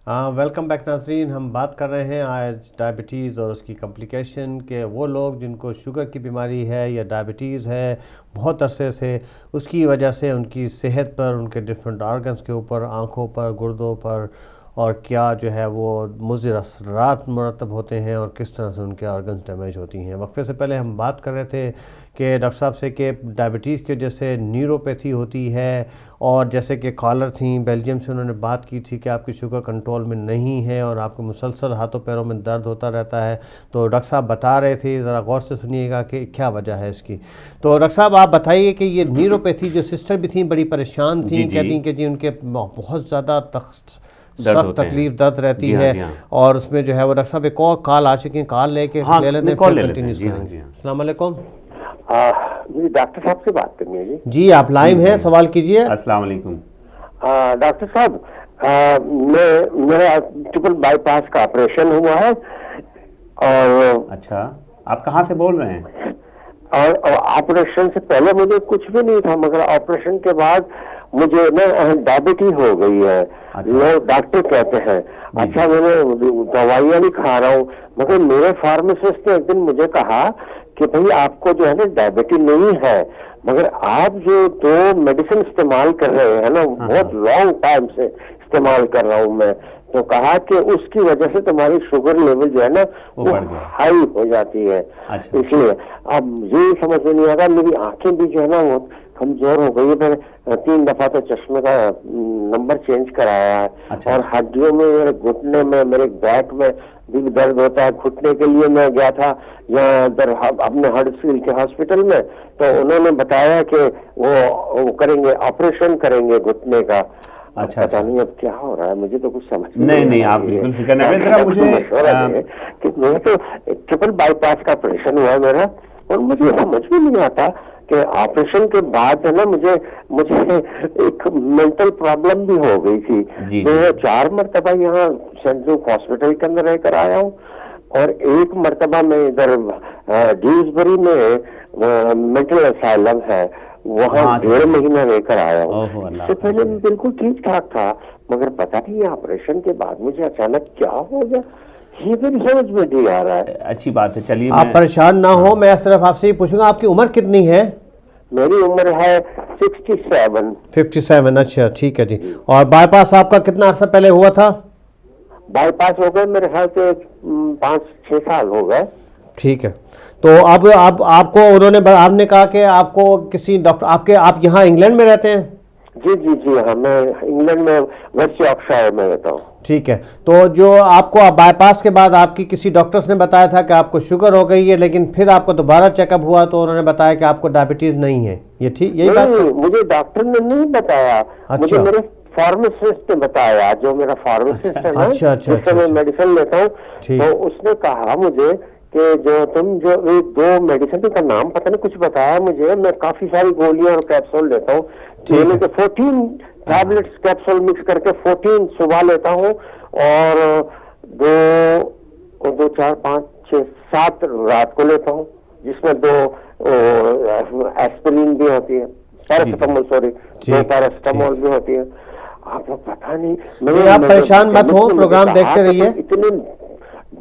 हाँ, welcome back नाज़रीन। हम बात कर रहे हैं आज डायबिटीज़ और उसकी कॉम्प्लिकेशन के। वो लोग जिनको शुगर की बीमारी है या डायबिटीज़ है बहुत अरसे से, उसकी वजह से उनकी सेहत पर, उनके डिफरेंट ऑर्गन्स के ऊपर, आँखों पर, गुर्दों पर, और क्या जो है वो मुज़िर असरात मुरतब होते हैं और किस तरह से उनके ऑर्गन्स डैमेज होती हैं। वक्फे से पहले हम बात कर रहे थे कि डॉक्टर साहब से कि डायबिटीज़ की वजह से न्यूरोपैथी होती है, और जैसे कि कॉलर थी बेल्जियम से, उन्होंने बात की थी कि आपकी शुगर कंट्रोल में नहीं है और आपको मुसलसल हाथों पैरों में दर्द होता रहता है। तो डॉक्टर साहब बता रहे थे, ज़रा गौर से सुनिएगा कि क्या वजह है इसकी। तो डॉक्टर साहब आप बताइए कि ये न्यूरोपैथी, जो सिस्टर भी थी बड़ी परेशान थी, कहती हैं कि जी उनके बहुत ज़्यादा सख्त तकलीफ दर्द रहती है। और उसमें जो है वो डॉक्टर साहब एक और कॉल आ चुकी है, कॉल ले लेते हैं, फिर कंटिन्यू करेंगे। अस्सलाम वालेकुम जी, डॉक्टर साहब से बात करनी है जी। जी आप लाइव हैं, सवाल कीजिए। अस्सलाम वालेकुम। डॉक्टर साहब, मेरा ट्रिपल बाईपास का ऑपरेशन हुआ है। और अच्छा, आप कहाँ से बोल रहे हैं? और ऑपरेशन से पहले मुझे कुछ भी नहीं था, मगर ऑपरेशन के बाद मुझे ना डायबिटीज हो गई है। लोग डॉक्टर कहते हैं। अच्छा, मैंने दवाइयाँ भी खा रहा हूँ, मगर मेरे फार्मासिस्ट ने एक दिन मुझे कहा कि भाई आपको जो है ना डायबिटीज नहीं है, मगर आप जो दो मेडिसिन इस्तेमाल कर रहे हैं ना, बहुत लॉन्ग टाइम से इस्तेमाल कर रहा हूँ मैं, तो कहा कि उसकी वजह से तुम्हारी शुगर लेवल जो है ना वो हाई हो जाती है। अच्छा। इसलिए अब ये समझ में नहीं आता, मेरी आंखें भी जो है ना वो कमजोर हो गई है। मैंने 3 दफा तो चश्मे का नंबर चेंज कराया है। अच्छा। और हड्डियों में, मेरे घुटने में, मेरे बैक में भी दर्द होता है। घुटने के लिए मैं गया था यहाँ अपने हडर्सफील्ड के हॉस्पिटल में, तो उन्होंने बताया कि वो करेंगे, ऑपरेशन करेंगे घुटने का। अच्छा, पता नहीं अब क्या हो रहा है, मुझे तो कुछ समझ नहीं, आप बिल्कुल फिक्र न करें। जरा मुझे कि मेरा तो ट्रिपल बाईपास का ऑपरेशन हुआ है मेरा, और मुझे समझ में नहीं आता कि ऑपरेशन के बाद है ना मुझे एक मेंटल प्रॉब्लम भी हो गई थी। मैं 4 मरतबा यहाँ सेंट लूक हॉस्पिटल के अंदर रहकर आया हूँ, और 1 मरतबा मैं इधर ड्यूसबरी में मेंटल असाइलम है, वहाँ 1.5 महीना रहकर आया हूँ। इससे पहले मैं बिल्कुल ठीक ठाक था, मगर पता नहीं ऑपरेशन के बाद मुझे अचानक क्या हो गया, ये मेरी समझ में नहीं आ रहा है। अच्छी बात है, चलिए आप परेशान ना हो, मैं सिर्फ आपसे ही पूछूंगा आपकी उम्र कितनी है? मेरी उम्र है 67। अच्छा, ठीक है जी। और बाईपास आपका कितना अर्सा पहले हुआ था? बाईपास हो गए मेरे ख्याल से 5-6 साल हो गए। ठीक है, तो अब आपको आपने कहा कि आपको किसी डॉक्टर, आप यहाँ इंग्लैंड में रहते हैं? जी हाँ, मैं इंग्लैंड में वेस्ट यॉर्कशायर में रहता हूँ। ठीक है, तो जो आपको बाईपास के बाद आपकी किसी डॉक्टर्स ने बताया था कि आपको शुगर हो गई है, लेकिन फिर आपको दोबारा चेकअप हुआ तो उन्होंने बताया कि आपको डायबिटीज नहीं है, ये ठीक यही बात? मुझे डॉक्टर ने नहीं बताया। अच्छा। मुझे मेरे फार्मासिस्ट ने बताया, जो मेरा फार्मासिस्ट है ना, जिससे मैं मेडिसिन लेता हूँ, तो उसने कहा मुझे कि जो तुम जो 2 मेडिसिन का नाम पता नहीं कुछ बताया मुझे, मैं काफी सारी गोलियां और कैप्सूल लेता हूँ। मैंने तो 14 टैबलेट्स कैप्सूल मिक्स करके 14 सुबह लेता हूँ, और 2, 4, 5, 6, 7 रात को लेता हूँ, जिसमें 2 एस्पिरिन भी होती है, पैरासिटामोल, पैरासिटामोल भी होती है। आपको पता नहीं, आप परेशान मत हो, प्रोग्राम देखते रहिए। इतने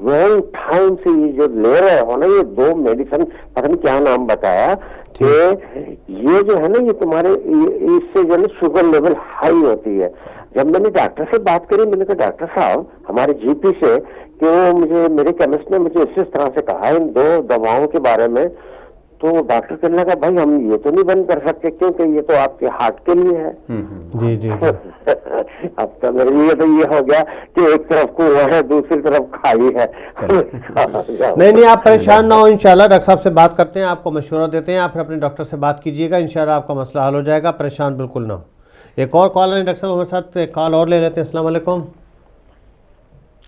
लॉन्ग टाइम से ये जो ले रहे हो ना, ये 2 मेडिसिन, पता नहीं क्या नाम बताया कि ये जो है ना, ये तुम्हारे इससे जो है शुगर लेवल हाई होती है। जब मैंने डॉक्टर से बात करी, मैंने कहा डॉक्टर साहब, हमारे जीपी से, कि वो मेरे केमिस्ट ने मुझे इस तरह से कहा इन 2 दवाओं के बारे में, तो डॉक्टर कहने लगा भाई हम ये तो नहीं बंद कर सकते, क्योंकि ये तो आपके हार्ट के लिए है। जी अब तो मेरे लिए तो ये हो गया कि एक तरफ कुआं है, दूसरी तरफ खाई है। नहीं, आप परेशान ना हो, इंशाल्लाह डॉक्टर साहब से बात करते हैं, आपको मशवरा देते हैं, आप फिर अपने डॉक्टर से बात कीजिएगा, इंशाल्लाह आपका मसला हल हो जाएगा, परेशान बिल्कुल ना हो। एक और कॉल है डॉक्टर साहब हमारे साथ, एक कॉल और ले लेते हैं। अस्सलाम वालेकुम।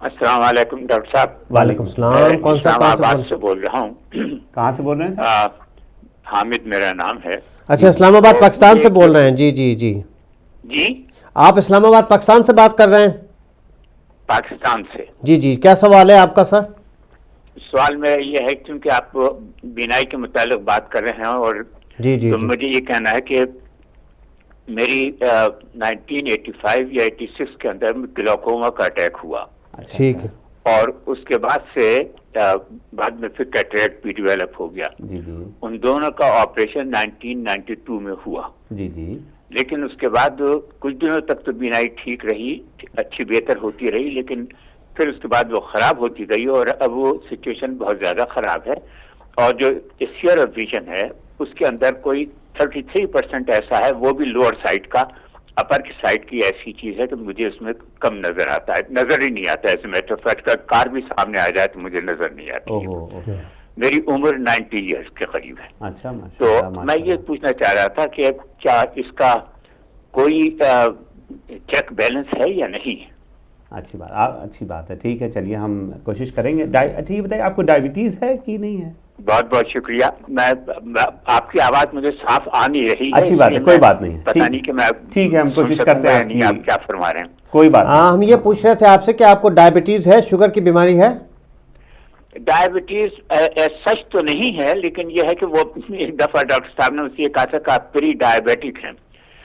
अस्सलाम वालेकुम डॉक्टर साहब। वालेकुम सलाम। कौन सा इस्लामाबाद से बोल रहा हूँ। कहाँ से बोल रहे हैं? हामिद मेरा नाम है। अच्छा, इस्लामाबाद पाकिस्तान से बोल रहे हैं? जी, आप इस्लामाबाद पाकिस्तान से बात कर रहे हैं? पाकिस्तान से। जी, क्या सवाल है आपका सर? सवाल मेरा ये है, क्योंकि आप बीनाई के मुतालिक बात कर रहे हैं, और जी, तो मुझे ये कहना है कि मेरी 1985 या 86 के अंदर ग्लाइकोमा का अटैक हुआ। ठीक है। और उसके बाद से बाद में फिर कैटरेक्ट भी डेवलप हो गया। जी जी उन दोनों का ऑपरेशन 1992 में हुआ। जी जी। लेकिन उसके बाद कुछ दिनों तक तो बीनाई ठीक रही, अच्छी बेहतर होती रही, लेकिन फिर उसके बाद वो खराब होती गई और अब वो सिचुएशन बहुत ज्यादा खराब है। और जो स्फीयर ऑफ विजन है उसके अंदर कोई 33% ऐसा है, वो भी लोअर साइड का। अपर की साइड की ऐसी चीज है कि मुझे उसमें कम नजर आता है, नजर ही नहीं आता है। मैटर ऑफ फैक्ट का कार भी सामने आ जाए तो मुझे नजर नहीं आती। ओहो। मेरी उम्र 90 इयर्स के करीब है। अच्छा तो मैं ये पूछना चाह रहा था कि क्या इसका कोई चेक बैलेंस है या नहीं? अच्छी बात है। ठीक है, चलिए हम कोशिश करेंगे। अच्छा ये बताइए, आपको डायबिटीज है कि नहीं है? बहुत बहुत शुक्रिया। मैं आपकी आवाज मुझे साफ आ नहीं रही है। अच्छी बात है, कोई बात नहीं है। पता नहीं कि मैं ठीक है, हम कोशिश करते हैं। नहीं, आप क्या फरमा रहे हैं? कोई बात नहीं। हम ये पूछ रहे थे आपसे कि आपको डायबिटीज है, शुगर की बीमारी है? डायबिटीज सच तो नहीं है, लेकिन यह है कि वो एक दफा डॉक्टर साहब ने मुझसे कहा था कि आप प्री डायबिटिक हैं।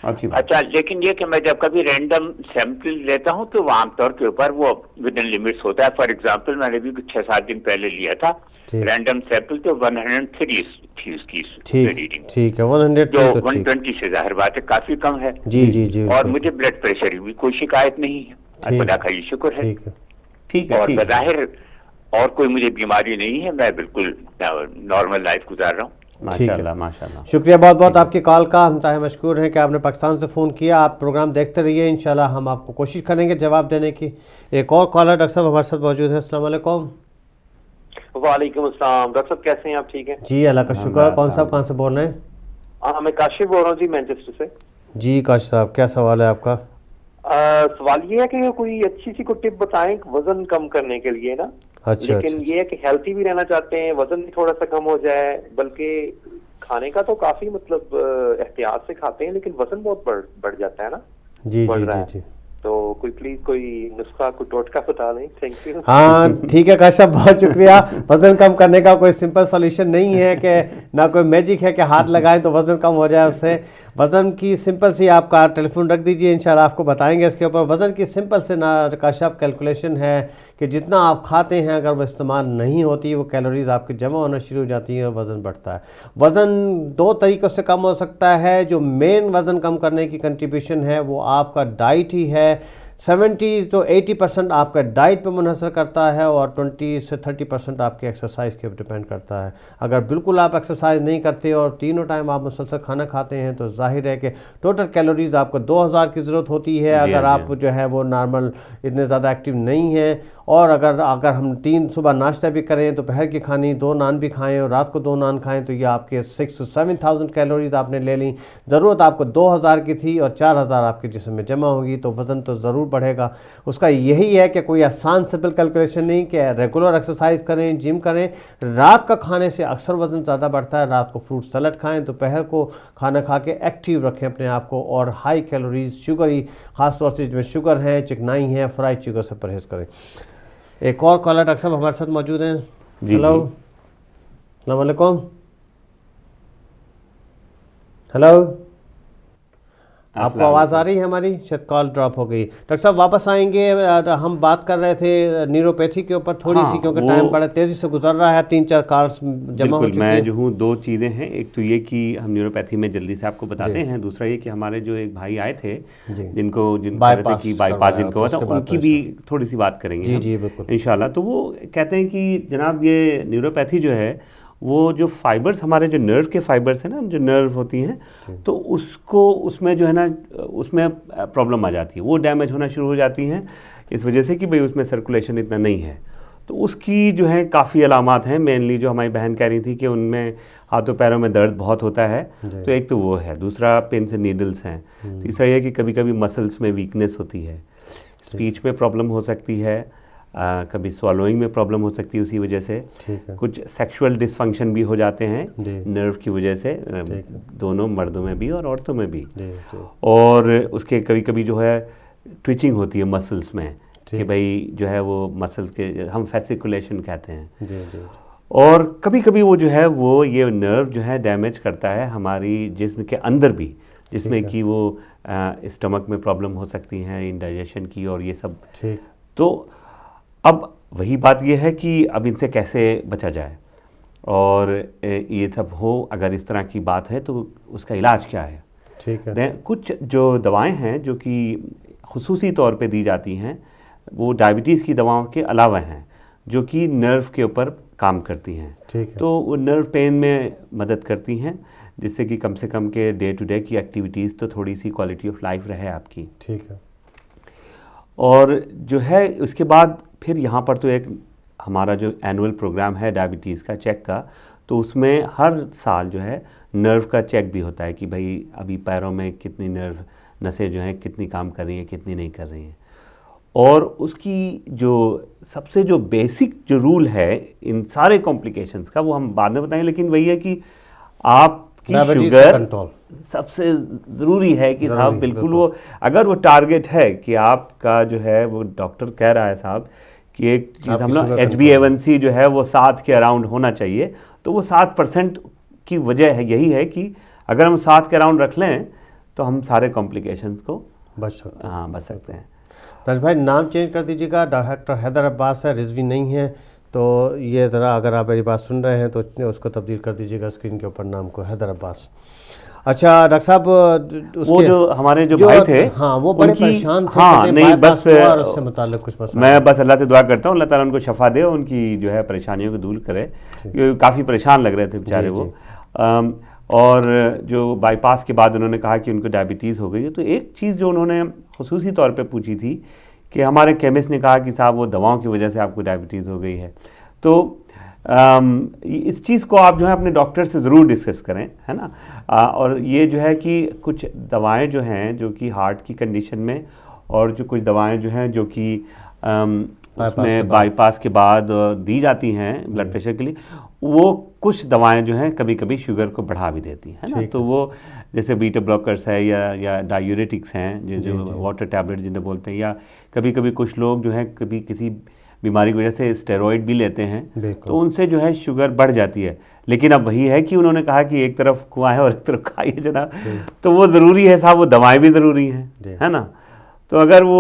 अच्छा, लेकिन ये कि मैं जब कभी रैंडम सैंपल लेता हूँ तो वो आमतौर के ऊपर वो विद इन लिमिट्स होता है। फॉर एग्जांपल मैंने भी 6-7 दिन पहले लिया था रैंडम सैंपल, तो 103 थी उसकी रीडिंग। ठीक है, 100 जो 120 से जाहिर बात है काफी कम है। जी जी जी। और मुझे ब्लड प्रेशर की भी कोई शिकायत नहीं है, खुदा का ये शुक्र है। ठीक है। और बज़ाहिर और कोई मुझे बीमारी नहीं है, मैं बिल्कुल नॉर्मल लाइफ गुजार रहा हूँ। माशाल्लाह माशाल्लाह। शुक्रिया बहुत बहुत आपकी कॉल का। हम ताहे मशकूर हैं कि आपने पाकिस्तान से फ़ोन किया। आप प्रोग्राम देखते रहिए, इंशाल्लाह हम आपको कोशिश करेंगे जवाब देने की। एक और कॉलर डॉक्टर साहब हमारे साथ मौजूद है। अस्सलाम वालेकुम। वालेकुम अस्सलाम। डॉक्टर साहब कैसे हैं आप? ठीक है जी, अल्लाह का शुक्र। कौन साहब कहाँ से बोल रहे हैं? मैं काशिफ बोल रहा हूँ जी, मैनचेस्टर से। जी काशिफ साहब, क्या सवाल है आपका? सवाल ये है कि कोई अच्छी सी कोई टिप बताएं वजन कम करने के लिए ना। लेकिन ये है कि हेल्थी भी रहना चाहते हैं, वजन भी थोड़ा सा कम हो जाए, बल्कि खाने का तो काफी मतलब एहतियात से खाते हैं, लेकिन वजन बहुत बढ़ जाता है ना। जी जी जी जी। तो कोई प्लीज कोई नुस्खा, कोई टोटका बता दें। Thank you. हाँ ठीक है काशिफ, बहुत शुक्रिया। वजन कम करने का कोई सिंपल सॉल्यूशन नहीं है कि ना कोई मैजिक है कि हाथ लगाएं तो वजन कम हो जाए उससे। वज़न की सिंपल सी आपका टेलीफोन रख दीजिए, इंशाल्लाह आपको बताएंगे इसके ऊपर। वज़न की सिंपल से ना काशिफ कैलकुलेशन है कि जितना आप खाते हैं अगर वो इस्तेमाल नहीं होती, वो कैलोरीज आपकी जमा होना शुरू हो जाती हैं और वज़न बढ़ता है। वज़न 2 तरीक़ों से कम हो सकता है। जो मेन वज़न कम करने की कंट्रीब्यूशन है वो आपका डाइट ही है। 70 to 80% आपका डाइट पे मुनहसर करता है और 20 से 30% आपके एक्सरसाइज के ऊपर डिपेंड करता है। अगर बिल्कुल आप एक्सरसाइज नहीं करते और तीनों टाइम आप मुसलसल खाना खाते हैं तो जाहिर है कि टोटल कैलोरीज आपको 2000 की ज़रूरत होती है। अगर आप जो है वो नॉर्मल इतने ज़्यादा एक्टिव नहीं हैं, और अगर हम 3 सुबह नाश्ता भी करें, दोपहर की खानी 2 नान भी खाएं और रात को 2 नान खाएं, तो ये आपके 6 to 7000 कैलोरीज आपने ले ली। ज़रूरत आपको 2000 की थी और 4000 आपके जिस्म में जमा होगी, तो वज़न तो ज़रूर बढ़ेगा। उसका यही है कि कोई आसान सिंपल कैलकुलेशन नहीं कि रेगुलर एक्सरसाइज करें, जिम करें। रात का खाने से अक्सर वज़न ज़्यादा बढ़ता है। रात को फ्रूट सलाद खाएँ, दोपहर को खाना खा के एक्टिव रखें अपने आप को, और हाई कैलोरीज शुगर, ख़ास तौर से जिसमें शुगर है, चिकनाई है, फ्राइड शुगर से परहेज़ करें। एक और कॉलर डॉक्टर साहब हमारे साथ मौजूद हैं। हेलो, अस्सलाम वालेकुम। हेलो, आपको आवाज़ आ रही है हमारी? शायद कॉल ड्रॉप हो गई। डॉक्टर साहब वापस आएंगे। हम बात कर रहे थे न्यूरोपैथी के ऊपर थोड़ी सी, क्योंकि टाइम बड़ा तेज़ी से गुजर रहा है। 3-4 कॉल्स जमा हो चुकी हैं। मैं जो हूँ 2 चीज़ें हैं। एक तो ये कि हम न्यूरोपैथी में जल्दी से आपको बताते हैं। दूसरा ये कि हमारे जो एक भाई आए थे जिनको बाईपास जिनको हुआ था, उनकी भी थोड़ी सी बात करेंगे। जी जी बिल्कुल इंशाल्लाह। तो वो कहते हैं कि जनाब ये न्यूरोपैथी जो है वो जो फाइबर्स, हमारे जो नर्व के फाइबर्स हैं ना, जो नर्व होती हैं, तो उसमें जो है ना, उसमें प्रॉब्लम आ जाती है, वो डैमेज होना शुरू हो जाती हैं इस वजह से कि भाई उसमें सर्कुलेशन इतना नहीं है। तो उसकी जो है काफ़ी अलामात हैं। मेनली जो हमारी बहन कह रही थी कि उनमें हाथों पैरों में दर्द बहुत होता है, तो एक तो वो है। दूसरा पिन्स एंड नीडल्स हैं। तीसरा ये कि कभी कभी मसल्स में वीकनेस होती है, स्पीच में प्रॉब्लम हो सकती है, कभी स्वॉलोइंग में प्रॉब्लम हो सकती है उसी वजह से। कुछ सेक्सुअल डिसफंक्शन भी हो जाते हैं नर्व की वजह से, दोनों मर्दों में भी और औरतों में भी। और उसके कभी कभी जो है ट्विचिंग होती है मसल्स में, कि भाई जो है वो मसल्स के हम फैसिकुलेशन कहते हैं। और कभी कभी वो जो है वो ये नर्व जो है डैमेज करता है हमारी जिस्म के अंदर भी, जिसमें कि वो स्टमक में प्रॉब्लम हो सकती हैं, इंडाइजेशन की और ये सब। ठीक। तो अब वही बात ये है कि अब इनसे कैसे बचा जाए, और ये सब हो अगर इस तरह की बात है तो उसका इलाज क्या है। ठीक है। कुछ जो दवाएं हैं जो कि खुसूसी तौर पे दी जाती हैं, वो डायबिटीज़ की दवाओं के अलावा हैं, जो कि नर्व के ऊपर काम करती हैं। ठीक है। तो वो नर्व पेन में मदद करती हैं, जिससे कि कम से कम के डे टू डे की एक्टिविटीज़ तो थोड़ी सी क्वालिटी ऑफ लाइफ रहे आपकी। ठीक है। और जो है उसके बाद फिर यहाँ पर तो एक हमारा जो एनुअल प्रोग्राम है डायबिटीज़ का चेक का, तो उसमें हर साल जो है नर्व का चेक भी होता है कि भाई अभी पैरों में कितनी नर्व नसें जो हैं कितनी काम कर रही हैं, कितनी नहीं कर रही हैं। और उसकी जो सबसे जो बेसिक जो रूल है इन सारे कॉम्प्लिकेशंस का, वो हम बाद में बताएंगे, लेकिन वही है कि आपकी शुगर सबसे ज़रूरी है कि साहब बिल्कुल वो अगर वो टारगेट है कि आपका जो है वो डॉक्टर कह रहा है साहब कि एक चीज़ हम लोग HbA1c जो है वो 7 के अराउंड होना चाहिए, तो वो 7% की वजह है यही है कि अगर हम 7 के अराउंड रख लें तो हम सारे कॉम्प्लिकेशंस को बच सकते हैं। हाँ, बच सकते हैं। ताज भाई नाम चेंज कर दीजिएगा, डॉक्टर हैदर अब्बास है, रिजवी नहीं है, तो ये ज़रा अगर आप मेरी बात सुन रहे हैं तो उसको तब्दील कर दीजिएगा स्क्रीन के ऊपर, नाम को हैदर अब्बास। अच्छा डॉक्टर साहब, वो जो हमारे जो भाई थे, हाँ वो बड़े परेशान थे। हाँ नहीं, बस उससे मुताल्लिक कुछ मसला, मैं बस अल्लाह से दुआ करता हूँ अल्लाह ताला उनको शफा दे, उनकी जो है परेशानियों को दूर करे। काफ़ी परेशान लग रहे थे बेचारे वो। और जो बाईपास के बाद उन्होंने कहा कि उनको डायबिटीज़ हो गई है, तो एक चीज़ जो उन्होंने खुसूसी तौर पे पूछी थी कि हमारे केमिस्ट ने कहा कि साहब वो दवाओं की वजह से आपको डायबिटीज़ हो गई है। तो इस चीज़ को आप जो है अपने डॉक्टर से ज़रूर डिस्कस करें, है ना। और ये जो है कि कुछ दवाएं जो हैं जो कि हार्ट की कंडीशन में, और जो कुछ दवाएं जो हैं जो कि उसमें बाईपास के बाद दी जाती हैं ब्लड प्रेशर के लिए, वो कुछ दवाएं जो हैं कभी कभी शुगर को बढ़ा भी देती हैं, है ना। तो वो जैसे बीटा ब्लॉकर्स है या डायूरेटिक्स हैं, जो वाटर टैबलेट जिन्हें बोलते हैं, या कभी कभी कुछ लोग जो हैं कभी किसी बीमारी की वजह से स्टेरॉइड भी लेते हैं, तो उनसे जो है शुगर बढ़ जाती है। लेकिन अब वही है कि उन्होंने कहा कि एक तरफ कुआं है और एक तरफ खाई है जनाब, तो वो ज़रूरी है साहब, वो दवाएं भी ज़रूरी हैं, है ना। तो अगर वो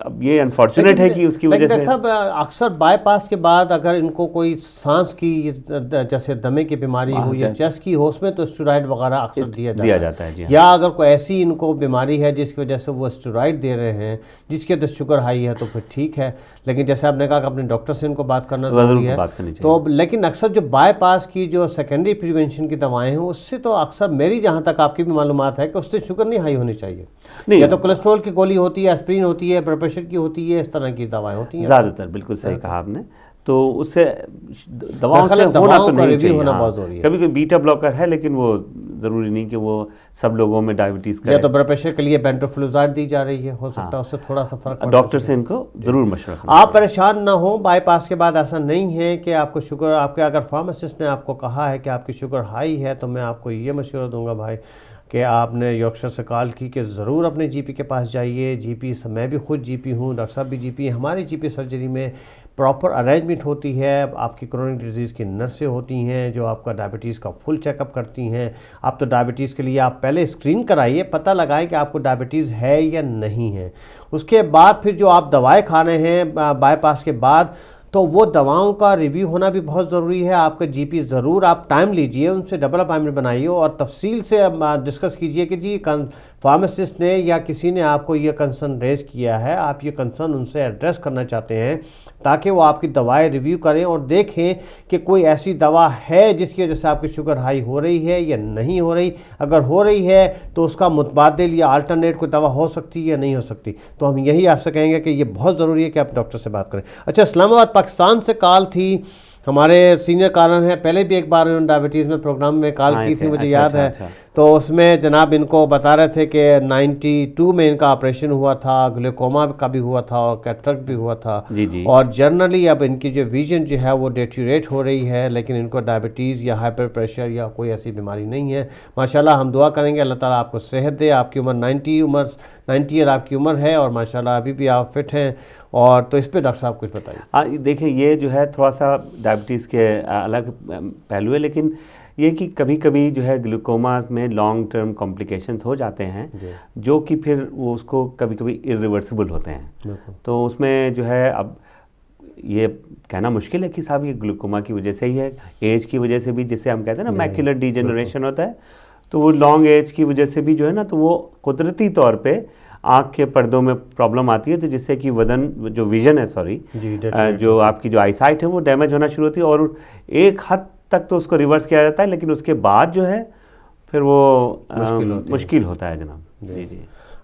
अब ये अनफॉर्चुनेट है कि उसकी वजह से सब अक्सर बाईपास के बाद अगर इनको कोई सांस की जैसे दमे की बीमारी हो या चेस्ट की हो, उसमें तो स्टेरॉइड वगैरह अक्सर दिया जाता है। या अगर कोई ऐसी इनको बीमारी है जिसकी वजह से वो स्टेरॉइड दे रहे हैं, जिसके अंदर शुगर हाई है, तो फिर ठीक है। लेकिन जैसे आपने कहा कि अपने डॉक्टर से इनको बात करना जरूरी है। तो लेकिन अक्सर जो बाईपास की जो सेकेंडरी प्रिवेंशन की दवाएं हैं, उससे तो अक्सर मेरी जहाँ तक आपकी भी मालूमात है कि उससे शुगर नहीं हाई होनी चाहिए, नहीं, या तो कोलेस्ट्रॉल की गोली होती है, एस्प्रिन होती है, ब्लड प्रेशर की होती है, इस तरह की दवाएं होती हैं ज़्यादातर। बिल्कुल सही कहा आपने। तो उससे दवाओं से होना तो नहीं चाहिए, होना बहुत जरूरी है। कभी कभी बीटा ब्लॉकर है, लेकिन वो ज़रूरी नहीं कि वो सब लोगों में डायबिटीज़ का। या तो ब्लड प्रेशर के लिए बेंटोफ्लुजाइड दी जा रही है, हो सकता है उससे थोड़ा सा फर्क। डॉक्टर से इनको ज़रूर मशवरा करें। आप परेशान ना हो, बाईपास के बाद ऐसा नहीं है कि आपको शुगर, आपके अगर फार्मासिस्ट ने आपको कहा है कि आपकी शुगर हाई है, तो मैं आपको ये मशवरा दूंगा भाई कि आपने यॉर्कशायर से कॉल की कि ज़रूर अपने जीपी के पास जाइए। जीपी, मैं भी खुद जीपी हूँ, डॉक्टर साहब भी जीपी। हमारी जीपी सर्जरी में प्रॉपर अरेंजमेंट होती है, आपकी क्रोनिक डिजीज़ की नर्सें होती हैं जो आपका डायबिटीज़ का फुल चेकअप करती हैं। आप तो डायबिटीज़ के लिए आप पहले स्क्रीन कराइए, पता लगाएं कि आपको डायबिटीज़ है या नहीं है। उसके बाद फिर जो आप दवाएं खा रहे हैं बाईपास के बाद, तो वो दवाओं का रिव्यू होना भी बहुत ज़रूरी है। आपका जीपी ज़रूर आप टाइम लीजिए, उनसे डबल अपॉइंटमेंट बनाइए और तफसील से डिस्कस कीजिए कि जी फार्मासिस्ट ने या किसी ने आपको ये कंसर्न रेज़ किया है, आप ये कंसर्न उनसे एड्रेस करना चाहते हैं, ताकि वो आपकी दवाएं रिव्यू करें और देखें कि कोई ऐसी दवा है जिसकी वजह से आपकी शुगर हाई हो रही है या नहीं हो रही। अगर हो रही है तो उसका मुतबादिल या अल्टरनेट कोई दवा हो सकती है या नहीं हो सकती। तो हम यही आपसे कहेंगे कि ये बहुत ज़रूरी है कि आप डॉक्टर से बात करें। अच्छा, इस्लामाबाद पाकिस्तान से कॉल थी, हमारे सीनियर कारण हैं, पहले भी एक बार उन्होंने डायबिटीज़ में प्रोग्राम में कॉल की थी, मुझे याद है। तो उसमें जनाब इनको बता रहे थे कि 92 में इनका ऑपरेशन हुआ था, ग्लूकोमा का भी हुआ था और कैटरेक्ट भी हुआ था जी। और जनरली अब इनकी जो विजन जो है वो डिटेरियोरेट हो रही है, लेकिन इनको डायबिटीज़ या हाइपर प्रेशर या कोई ऐसी बीमारी नहीं है। माशाल्लाह हम दुआ करेंगे अल्लाह ताला आपको सेहत दे। आपकी उम्र 90 ईयर आपकी उम्र है और माशाल्लाह अभी भी आप फिट हैं। और तो इस पे डॉक्टर साहब कुछ बताइए। देखिए, ये जो है थोड़ा सा डायबिटीज़ के अलग पहलू है, लेकिन ये कि कभी कभी जो है ग्लूकोमा में लॉन्ग टर्म कॉम्प्लिकेशंस हो जाते हैं, जो कि फिर वो उसको कभी कभी इरिवर्सिबल होते हैं। तो उसमें जो है अब ये कहना मुश्किल है कि साहब ये ग्लूकोमा की वजह से ही है, एज की वजह से भी, जिसे हम कहते हैं ना मैक्युलर डिजेनरेशन होता है, तो वो लॉन्ग एज की वजह से भी जो है ना, तो वो कुदरती तौर पे आँख के पर्दों में प्रॉब्लम आती है, तो जिससे कि जो विजन है जो आपकी जो आईसाइट है वो डैमेज होना शुरू होती है, और एक हद तक तो उसको रिवर्स किया जाता है, लेकिन उसके बाद जो है फिर वो मुश्किल होता है जनाब। जी जी।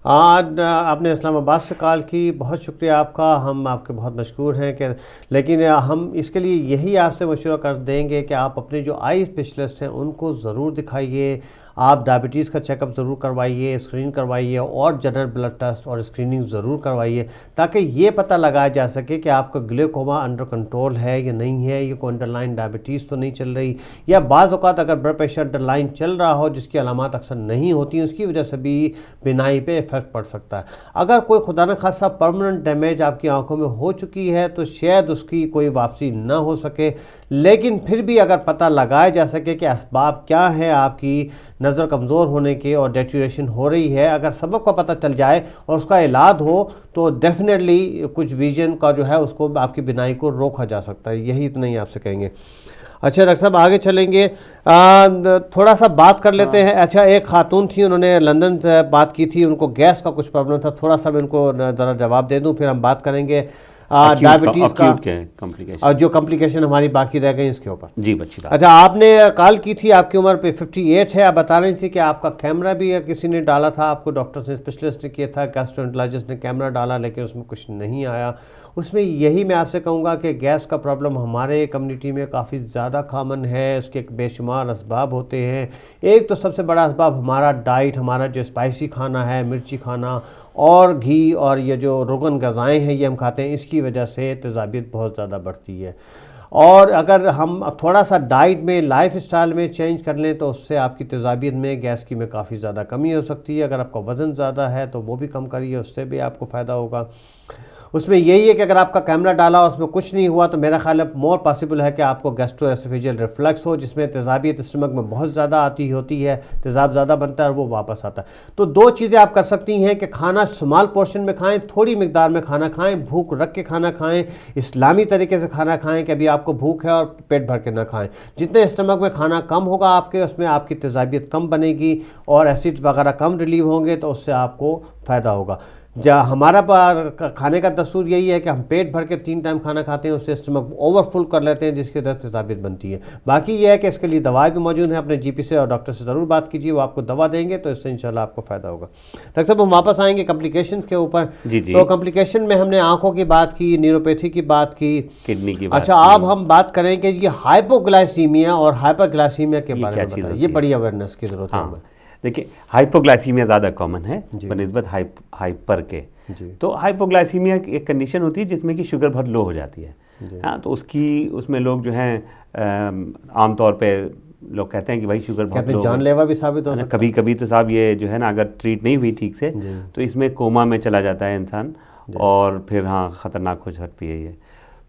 आज आपने इस्लामाबाद से कॉल की, बहुत शुक्रिया आपका, हम आपके बहुत मशकूर हैं कि, लेकिन हम इसके लिए यही आपसे मशवरा कर देंगे कि आप अपने जो आई स्पेशलिस्ट हैं उनको ज़रूर दिखाइए, आप डायबिटीज़ का चेकअप ज़रूर करवाइए, स्क्रीन करवाइए, और जनरल ब्लड टेस्ट और स्क्रीनिंग ज़रूर करवाइए, ताकि ये पता लगाया जा सके कि आपका ग्लूकोमा अंडर कंट्रोल है या नहीं है, ये कोई अंडरलाइन डायबिटीज़ तो नहीं चल रही, या बाज़ औक़ात अगर ब्लड प्रेशर अंडरलाइन चल रहा हो जिसकी अलामात अक्सर नहीं होती, उसकी वजह से भी बिनाई पे इफ़ेक्ट पड़ सकता है। अगर कोई खुदा न खासा परमानेंट डैमेज आपकी आंखों में हो चुकी है तो शायद उसकी कोई वापसी ना हो सके, लेकिन फिर भी अगर पता लगाया जा सके कि असबाब क्या है आपकी नज़र कमज़ोर होने के और डेटोरेशन हो रही है, अगर सबब का पता चल जाए और उसका इलाज हो तो डेफिनेटली कुछ विजन का जो है उसको आपकी बिनाई को रोका जा सकता है। यही इतना ही आपसे कहेंगे। अच्छा डॉक्टर साहब आगे चलेंगे, थोड़ा सा बात कर लेते हैं। अच्छा, एक खातून थी, उन्होंने लंदन से बात की थी, उनको गैस का कुछ प्रॉब्लम था, थोड़ा सा मैं उनको ज़रा जवाब दे दूं, फिर हम बात करेंगे डायबिटीज़ का कॉम्प्लिकेशन और जो कॉम्प्लिकेशन हमारी बाकी रह गई इसके ऊपर। जी बच्ची। अच्छा, आपने कॉल की थी, आपकी उम्र पे 58 है, आप बता रही थी कि आपका कैमरा भी किसी ने डाला था, आपको डॉक्टर ने स्पेशलिस्ट ने किया था, गैस्ट्रोएंटरोलॉजिस्ट ने कैमरा डाला, लेकिन उसमें कुछ नहीं आया। उसमें यही मैं आपसे कहूँगा कि गैस का प्रॉब्लम हमारे कम्युनिटी में काफ़ी ज़्यादा कॉमन है, उसके एक बेशुमार असबाब होते हैं। एक तो सबसे बड़ा असबाब हमारा डाइट, हमारा जो स्पाइसी खाना है, मिर्ची खाना और घी और ये जो रोगन ग़िज़ाएँ हैं ये हम खाते हैं, इसकी वजह से तेज़ाबियत बहुत ज़्यादा बढ़ती है। और अगर हम थोड़ा सा डाइट में, लाइफ स्टाइल में चेंज कर लें तो उससे आपकी तेज़ाबियत में, गैस की में काफ़ी ज़्यादा कमी हो सकती है। अगर आपका वज़न ज़्यादा है तो वो भी कम करिए, उससे भी आपको फ़ायदा होगा। उसमें यही है कि अगर आपका कैमरा डाला और उसमें कुछ नहीं हुआ तो मेरा ख्याल है मोर पॉसिबल है कि आपको गैस्ट्रोएसोफेजियल रिफ्लक्स हो, जिसमें तेज़ाबियत स्टमक में बहुत ज़्यादा आती होती है, तेज़ाब ज़्यादा बनता है और वो वापस आता है। तो दो चीज़ें आप कर सकती हैं कि खाना स्मॉल पोर्शन में खाएं, थोड़ी मिकदार में खाना खाएं, भूख रख के खाना खाएं, इस्लामी तरीके से खाना खाएं कि अभी आपको भूख है और पेट भर के ना खाएं। जितने स्टमक में खाना कम होगा आपके, उसमें आपकी तेज़ाबियत कम बनेगी और एसिड वगैरह कम रिलीव होंगे, तो उससे आपको फ़ायदा होगा। हमारा खाने का दस्तूर यही है कि हम पेट भर के 3 टाइम खाना खाते हैं, उससे स्टमक ओवरफुल कर लेते हैं, जिसकी वजह से तेज़ाबियत बनती है। बाकी ये है कि इसके लिए दवाई भी मौजूद है, अपने जीपी से और डॉक्टर से ज़रूर बात कीजिए, वो आपको दवा देंगे तो इससे इंशाल्लाह आपको फ़ायदा होगा। डॉक्टर साहब हम वापस आएंगे कॉम्प्लिकेशंस के ऊपर। तो कॉम्प्लिकेशन में हमने आंखों की बात की, न्यूरोपैथी की बात की, किडनी की। अच्छा, अब हम बात करें कि ये हाइपोग्लाइसीमिया और हाइपरग्लाइसीमिया के बारे में बताइए, ये बड़ी अवेयरनेस की ज़रूरत है। देखिए, हाइपोग्लाइसीमिया ज़्यादा कॉमन है बनिस्बत हाइपर के। तो हाइपोग्लाइसीमिया एक कंडीशन होती है जिसमें कि शुगर बहुत लो हो जाती है। हाँ, तो उसमें लोग जो हैं आमतौर पे लोग कहते हैं कि भाई शुगर बहुत लो, जानलेवा भी साबित हो सकता है। कभी कभी तो साहब ये जो है ना, अगर ट्रीट नहीं हुई ठीक से तो इसमें कोमा में चला जाता है इंसान, और फिर हाँ ख़तरनाक हो सकती है ये।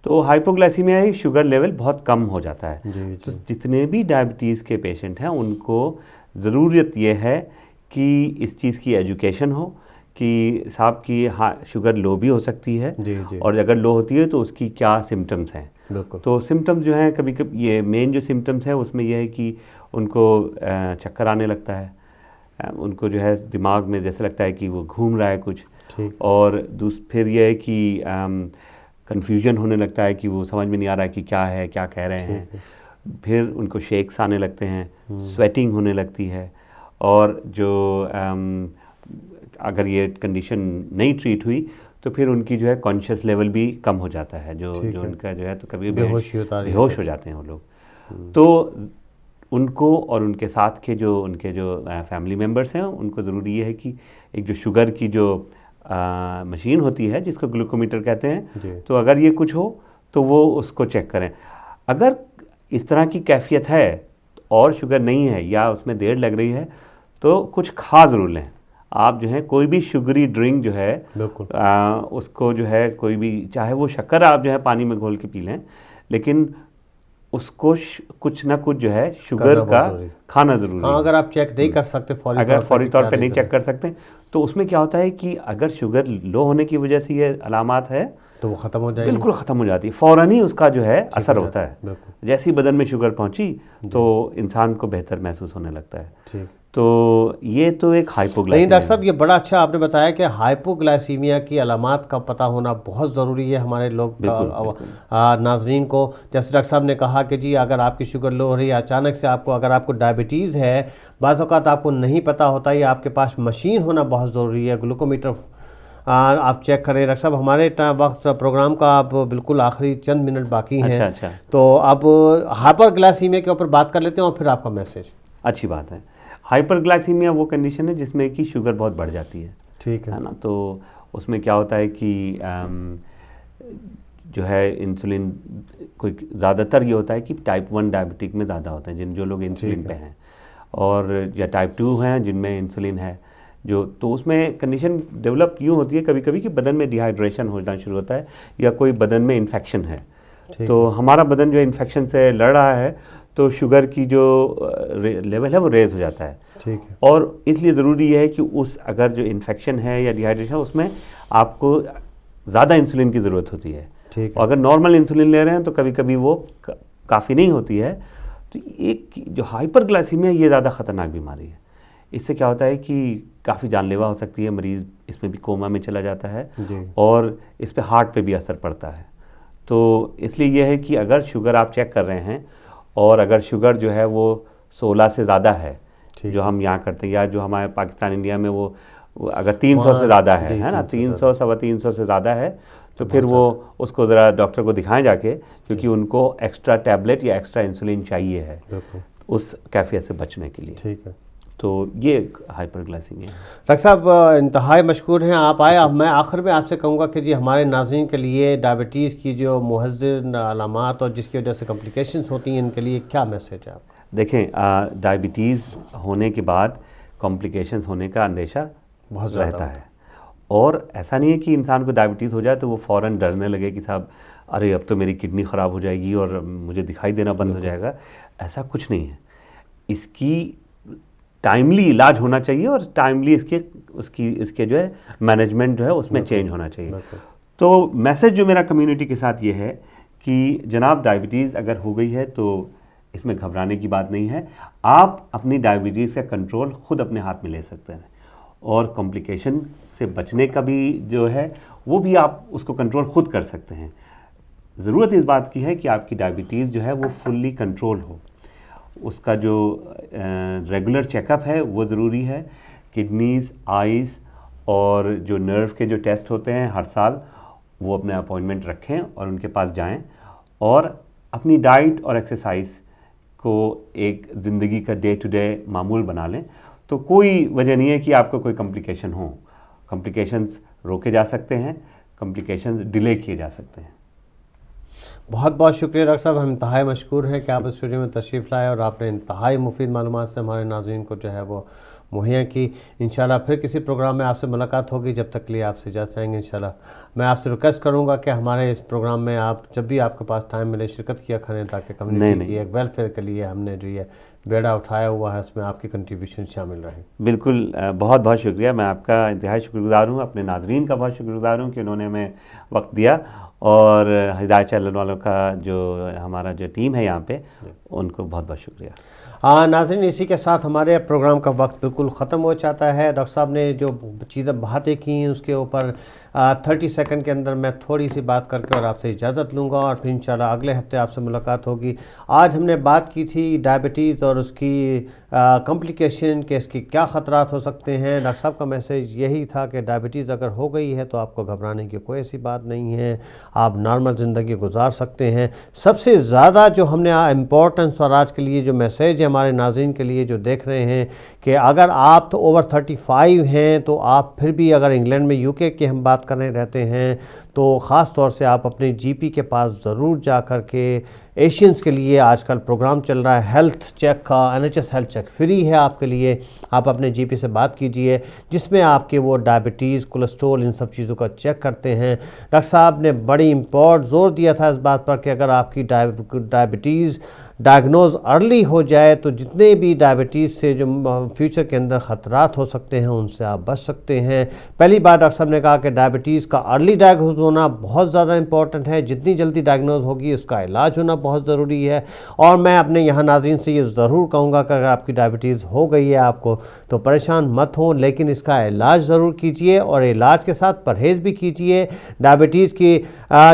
तो हाइपोग्लाइसीमिया ही शुगर लेवल बहुत कम हो जाता है। तो जितने भी डायबिटीज़ के पेशेंट हैं उनको ज़रूरत ये है कि इस चीज़ की एजुकेशन हो कि साहब की शुगर लो भी हो सकती है, और अगर लो होती है तो उसकी क्या सिम्टम्स हैं। तो सिम्टम्स जो हैं, कभी कभी ये मेन जो सिम्टम्स हैं उसमें यह है कि उनको चक्कर आने लगता है, उनको जो है दिमाग में जैसे लगता है कि वो घूम रहा है कुछ, और फिर यह है कि कन्फ्यूजन होने लगता है कि वो समझ में नहीं आ रहा है कि क्या है, क्या कह रहे हैं। फिर उनको शेक्स आने लगते हैं, स्वेटिंग होने लगती है, और जो अगर ये कंडीशन नहीं ट्रीट हुई तो फिर उनकी जो है कॉन्शियस लेवल भी कम हो जाता है, जो उनका जो है तो कभी बेहोश हो जाते हैं वो लोग। तो उनको और उनके साथ के जो उनके जो फैमिली मेम्बर्स हैं उनको ज़रूरी है कि एक जो शुगर की जो मशीन होती है जिसको ग्लूकोमीटर कहते हैं, तो अगर ये कुछ हो तो वो उसको चेक करें। अगर इस तरह की कैफियत है और शुगर नहीं है या उसमें देर लग रही है तो कुछ खा ज़रूर लें। आप जो है कोई भी शुगरी ड्रिंक जो है उसको जो है कोई भी, चाहे वो शक्कर आप जो है पानी में घोल के पी लें, लेकिन उसको कुछ ना कुछ जो है शुगर का खाना ज़रूरी है। अगर आप चेक नहीं कर सकते फौरी तौर पे नहीं चेक कर सकते तो उसमें क्या होता है कि अगर शुगर लो होने की वजह से ये अलामात है तो वो ख़त्म हो जाएगी, बिल्कुल ख़त्म हो जाती है, फ़ौरन ही उसका जो है असर होता है। जैसे ही बदन में शुगर पहुंची तो इंसान को बेहतर महसूस होने लगता है। ठीक। तो ये तो एक हाइपोग्लाइसीमिया। नहीं डॉक्टर साहब, ये बड़ा अच्छा आपने बताया कि हाइपोग्लाइसीमिया की अलामात का पता होना बहुत ज़रूरी है हमारे लोग नाजरीन को। जैसे डॉक्टर साहब ने कहा कि जी अगर आपकी शुगर लो हो रही है, अचानक से अगर आपको डायबिटीज़ है, बाज़ औक़ात आपको नहीं पता होता, या आपके पास मशीन होना बहुत ज़रूरी है, ग्लूकोमीटर आप चेक करें। डॉक्टर साहब हमारे वक्त प्रोग्राम का अब बिल्कुल आखिरी चंद मिनट बाकी हैं। अच्छा। तो अब हाइपरग्लाइसीमिया के ऊपर बात कर लेते हैं और फिर आपका मैसेज। अच्छी बात है। हाइपरग्लाइसीमिया वो कंडीशन है जिसमें कि शुगर बहुत बढ़ जाती है। ठीक है ना। तो उसमें क्या होता है कि जो है इंसुलिन कोई ज़्यादातर ये होता है कि टाइप 1 डायबिटिक में ज़्यादा होते हैं जो लोग इंसुलिन पे हैं, और या टाइप 2 हैं जिनमें इंसुलिन है जो, तो उसमें कंडीशन डेवलप यूँ होती है कभी कभी कि बदन में डिहाइड्रेशन होना शुरू होता है या कोई बदन में इन्फेक्शन है। तो हमारा बदन जो इन्फेक्शन से लड़ रहा है तो शुगर की जो लेवल है वो रेज हो जाता है। ठीक है। और इसलिए ज़रूरी है कि अगर जो इन्फेक्शन है या डिहाइड्रेशन उसमें आपको ज़्यादा इंसुलिन की ज़रूरत होती है। ठीक है। अगर नॉर्मल इंसुलिन ले रहे हैं तो कभी कभी वो काफ़ी नहीं होती है। तो एक जो हाइपरग्लाइसीमिया ये ज़्यादा ख़तरनाक बीमारी है। इससे क्या होता है कि काफ़ी जानलेवा हो सकती है, मरीज़ इसमें भी कोमा में चला जाता है और इस पे हार्ट पे भी असर पड़ता है। तो इसलिए यह है कि अगर शुगर आप चेक कर रहे हैं और अगर शुगर जो है वो 16 से ज़्यादा है जो हम यहाँ करते हैं, या जो हमारे पाकिस्तान इंडिया में वो अगर 300 से ज़्यादा है ना, 300 सवा 300 से ज़्यादा है तो फिर वो उसको ज़रा डॉक्टर को दिखाएं जाके, क्योंकि उनको एक्स्ट्रा टैबलेट या एक्स्ट्रा इंसुलिन चाहिए है उस कैफियत से बचने के लिए। ठीक है। तो ये हाइपरग्लाइसीमिया है। डॉक्टर साहब इंतहाई मशकूर हैं आप आए। अब मैं आखिर में आपसे कहूँगा कि जी हमारे नाज़रीन के लिए डायबिटीज़ की जो मुहज़्ज़िर अलामात और जिसकी वजह से कॉम्प्लिकेशंस होती हैं, इनके लिए क्या मैसेज है आपका? देखें, डायबिटीज़ होने के बाद कॉम्प्लिकेशंस होने का अंदेशा बहुत रहता है, और ऐसा नहीं है कि इंसान को डायबिटीज़ हो जाए तो वो फ़ौरन डरने लगे कि साहब अरे अब तो मेरी किडनी ख़राब हो जाएगी और मुझे दिखाई देना बंद हो जाएगा। ऐसा कुछ नहीं है। इसकी टाइमली इलाज होना चाहिए और टाइमली इसके जो है मैनेजमेंट जो है उसमें चेंज होना चाहिए। तो मैसेज जो मेरा कम्युनिटी के साथ ये है कि जनाब डायबिटीज़ अगर हो गई है तो इसमें घबराने की बात नहीं है। आप अपनी डायबिटीज़ का कंट्रोल खुद अपने हाथ में ले सकते हैं, और कॉम्प्लिकेशन से बचने का भी जो है वो भी आप उसको कंट्रोल खुद कर सकते हैं। ज़रूरत इस बात की है कि आपकी डायबिटीज़ जो है वो फुल्ली कंट्रोल हो। उसका जो रेगुलर चेकअप है वो ज़रूरी है। किडनीज़, आइज़ और जो नर्व के जो टेस्ट होते हैं हर साल, वो अपने अपॉइंटमेंट रखें और उनके पास जाएं, और अपनी डाइट और एक्सरसाइज को एक ज़िंदगी का डे टू डे मामूल बना लें। तो कोई वजह नहीं है कि आपको कोई कॉम्प्लिकेशन हो। कॉम्प्लिकेशंस रोके जा सकते हैं, कॉम्प्लिकेशंस डिले किए जा सकते हैं। बहुत बहुत शुक्रिया डॉक्टर साहब, हम इंतहाई मशकूर हैं कि आप इस स्टूडियो में तशरीफ़ लाए और आपने इंतहाई मुफीद मालूमात से हमारे नाज़रीन को जो है वो मुहैया की। इंशाल्लाह फिर किसी प्रोग्राम में आपसे मुलाकात होगी, जब तक के लिए आपसे इजाज़त चाहेंगे। इंशाल्लाह मैं आपसे रिक्वेस्ट करूंगा कि हमारे इस प्रोग्राम में आप जब भी आपके पास टाइम मिले शिरकत किया करें, ताकि कम्युनिटी की एक वेलफेयर के लिए हमने जो ये बेड़ा उठाया हुआ है उसमें आपकी कंट्रीब्यूशन शामिल रहे। बिल्कुल, बहुत बहुत शुक्रिया। मैं आपका इंतहाई शुक्रगुज़ार हूँ, अपने नाज़रीन का बहुत शुक्रगुज़ार हूँ कि उन्होंने हमें वक्त दिया, और हिदायत चैनल वालों का जो हमारा जो टीम है यहाँ पे, उनको बहुत बहुत शुक्रिया। नाज़रीन, इसी के साथ हमारे प्रोग्राम का वक्त बिल्कुल ख़त्म हो जाता है। डॉक्टर साहब ने जो चीज़ें बातें की हैं उसके ऊपर 30 सेकंड के अंदर मैं थोड़ी सी बात करके और आपसे इजाज़त लूँगा, और फिर इंशाल्लाह अगले हफ्ते आपसे मुलाकात होगी। आज हमने बात की थी डायबिटीज़ और उसकी कॉम्प्लिकेशन के इसके क्या ख़तरात हो सकते हैं। डॉक्टर साहब का मैसेज यही था कि डायबिटीज़ अगर हो गई है तो आपको घबराने की कोई ऐसी बात नहीं है, आप नॉर्मल ज़िंदगी गुजार सकते हैं। सबसे ज़्यादा जो हमने इम्पोर्टेंस और आज के लिए जो मैसेज है हमारे नाज़रीन के लिए जो देख रहे हैं कि अगर आप तो ओवर 35 हैं, तो आप फिर भी अगर इंग्लैंड में UK की हम बात कर रहे रहते हैं तो ख़ास तौर से आप अपने जीपी के पास ज़रूर जा कर के, एशियंस के लिए आजकल प्रोग्राम चल रहा है हेल्थ चेक का, NHS हेल्थ चेक फ्री है आपके लिए। आप अपने जीपी से बात कीजिए जिसमें आपके वो डायबिटीज़, कोलेस्ट्रॉल, इन सब चीज़ों का चेक करते हैं। डॉक्टर साहब ने बड़ी जोर दिया था इस बात पर कि अगर आपकी डायबिटीज़ डायग्नोज अर्ली हो जाए तो जितने भी डायबिटीज़ से जो फ्यूचर के अंदर ख़तरात हो सकते हैं उनसे आप बच सकते हैं। पहली बार डॉक्टर साहब ने कहा कि डायबिटीज़ का अर्ली डायग्नोज होना बहुत ज़्यादा इंपॉर्टेंट है, जितनी जल्दी डायग्नोज होगी उसका इलाज होना बहुत ज़रूरी है। और मैं अपने यहाँ नाज़रीन से ये ज़रूर कहूँगा कि अगर आपकी डायबिटीज़ हो गई है आपको तो परेशान मत हो, लेकिन इसका इलाज ज़रूर कीजिए और इलाज के साथ परहेज़ भी कीजिए। डायबिटीज़ की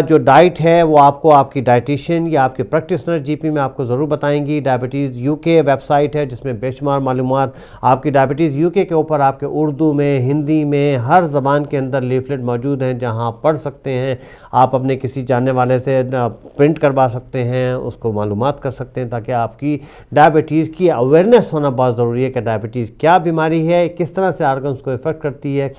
जो डाइट है वो आपको आपकी डाइटिशियन या आपके प्रैक्टिशनर जीपी में आपको ज़रूर बताएंगी। डायबिटीज़ यूके वेबसाइट है जिसमें बेशुमार मालूमात आपकी डायबिटीज़ यूके के ऊपर आपके उर्दू में, हिंदी में, हर ज़बान के अंदर लीफलेट मौजूद हैं जहां आप पढ़ सकते हैं। आप अपने किसी जानने वाले से प्रिंट करवा सकते हैं, उसको मालूमात कर सकते हैं, ताकि आपकी डायबिटीज़ की अवेयरनेस होना बहुत ज़रूरी है कि डायबिटीज़ क्या बीमारी है, किस तरह से आर्गन्स को इफ़ेक्ट करती है,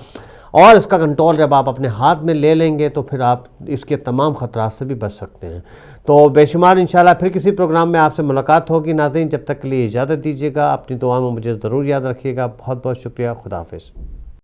और इसका कंट्रोल जब आप अपने हाथ में ले लेंगे तो फिर आप इसके तमाम ख़तरात से भी बच सकते हैं। तो बेशुमार इंशाल्लाह फिर किसी प्रोग्राम में आपसे मुलाकात होगी। नाज़रीन, जब तक के लिए इजाज़त दीजिएगा, अपनी दुआ में मुझे ज़रूर याद रखिएगा। बहुत बहुत शुक्रिया। खुदा हाफ़िज़।